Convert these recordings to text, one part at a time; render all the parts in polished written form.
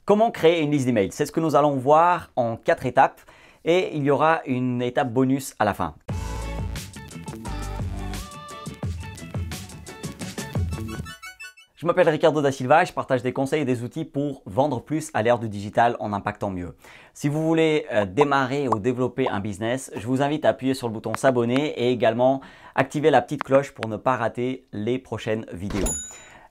Comment créer une liste d'emails? C'est ce que nous allons voir en 4 étapes et il y aura une étape bonus à la fin. Je m'appelle Ricardo da Silva et je partage des conseils et des outils pour vendre plus à l'ère du digital en impactant mieux. Si vous voulez démarrer ou développer un business, je vous invite à appuyer sur le bouton s'abonner et également activer la petite cloche pour ne pas rater les prochaines vidéos.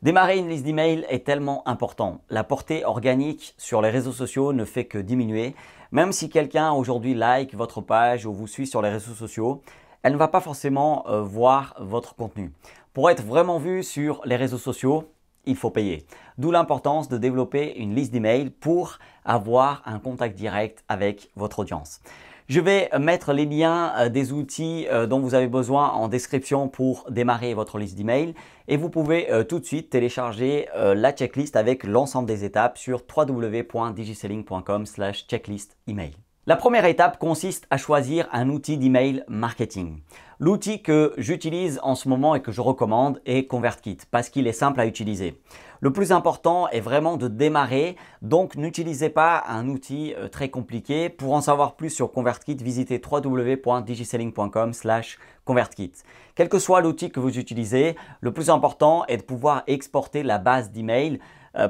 Démarrer une liste d'emails est tellement important. La portée organique sur les réseaux sociaux ne fait que diminuer. Même si quelqu'un aujourd'hui like votre page ou vous suit sur les réseaux sociaux, elle ne va pas forcément voir votre contenu. Pour être vraiment vu sur les réseaux sociaux, il faut payer. D'où l'importance de développer une liste d'emails pour avoir un contact direct avec votre audience. Je vais mettre les liens des outils dont vous avez besoin en description pour démarrer votre liste d'emails et vous pouvez tout de suite télécharger la checklist avec l'ensemble des étapes sur www.digiselling.com/checklist-email. La première étape consiste à choisir un outil d'email marketing. L'outil que j'utilise en ce moment et que je recommande est ConvertKit parce qu'il est simple à utiliser. Le plus important est vraiment de démarrer, donc n'utilisez pas un outil très compliqué. Pour en savoir plus sur ConvertKit, visitez www.digiselling.com/ConvertKit. Quel que soit l'outil que vous utilisez, le plus important est de pouvoir exporter la base d'email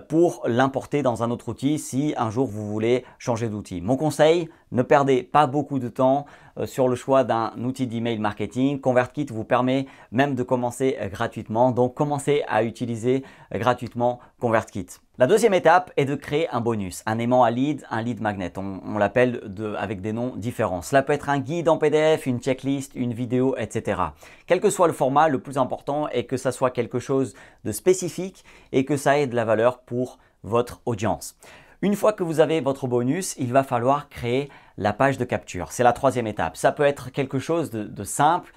pour l'importer dans un autre outil si un jour vous voulez changer d'outil. Mon conseil, ne perdez pas beaucoup de temps sur le choix d'un outil d'email marketing. ConvertKit vous permet même de commencer gratuitement, donc commencez à utiliser gratuitement ConvertKit. La deuxième étape est de créer un bonus, un aimant à lead, un lead magnet. On l'appelle avec des noms différents. Cela peut être un guide en PDF, une checklist, une vidéo, etc. Quel que soit le format, le plus important est que ça soit quelque chose de spécifique et que ça ait de la valeur pour votre audience. Une fois que vous avez votre bonus, il va falloir créer la page de capture. C'est la troisième étape. Ça peut être quelque chose de simple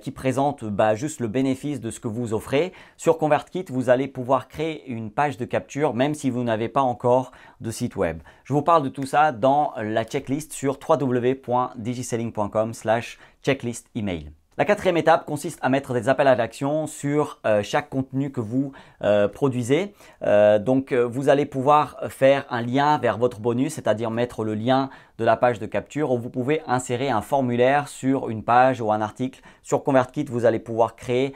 qui présente juste le bénéfice de ce que vous offrez. Sur ConvertKit, vous allez pouvoir créer une page de capture même si vous n'avez pas encore de site web. Je vous parle de tout ça dans la checklist sur www.digiselling.com/checklist-email. La quatrième étape consiste à mettre des appels à l'action sur chaque contenu que vous produisez. Vous allez pouvoir faire un lien vers votre bonus, c'est-à-dire mettre le lien de la page de capture où vous pouvez insérer un formulaire sur une page ou un article. Sur ConvertKit, vous allez pouvoir créer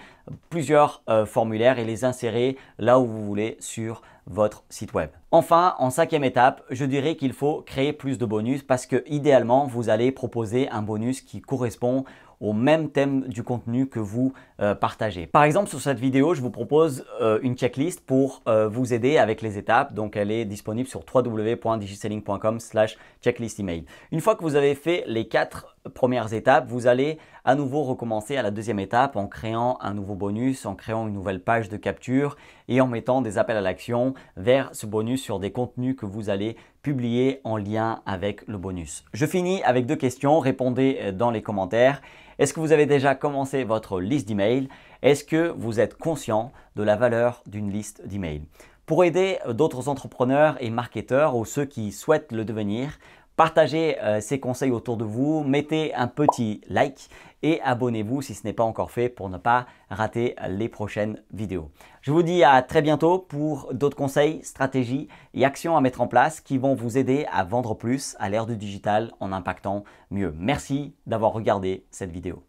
plusieurs formulaires et les insérer là où vous voulez sur votre site web. Enfin, en cinquième étape, je dirais qu'il faut créer plus de bonus parce que idéalement, vous allez proposer un bonus qui correspond au même thème du contenu que vous partagez. Par exemple, sur cette vidéo, je vous propose une checklist pour vous aider avec les étapes. Donc, elle est disponible sur www.digiselling.com/checklist-email. Une fois que vous avez fait les 4 premières étapes, vous allez à nouveau recommencer à la deuxième étape en créant un nouveau bonus, en créant une nouvelle page de capture et en mettant des appels à l'action vers ce bonus sur des contenus que vous allez publier en lien avec le bonus. Je finis avec 2 questions. Répondez dans les commentaires. Est-ce que vous avez déjà commencé votre liste d'emails? Est-ce que vous êtes conscient de la valeur d'une liste d'emails? Pour aider d'autres entrepreneurs et marketeurs ou ceux qui souhaitent le devenir, partagez ces conseils autour de vous, mettez un petit like et abonnez-vous si ce n'est pas encore fait pour ne pas rater les prochaines vidéos. Je vous dis à très bientôt pour d'autres conseils, stratégies et actions à mettre en place qui vont vous aider à vendre plus à l'ère du digital en impactant mieux. Merci d'avoir regardé cette vidéo.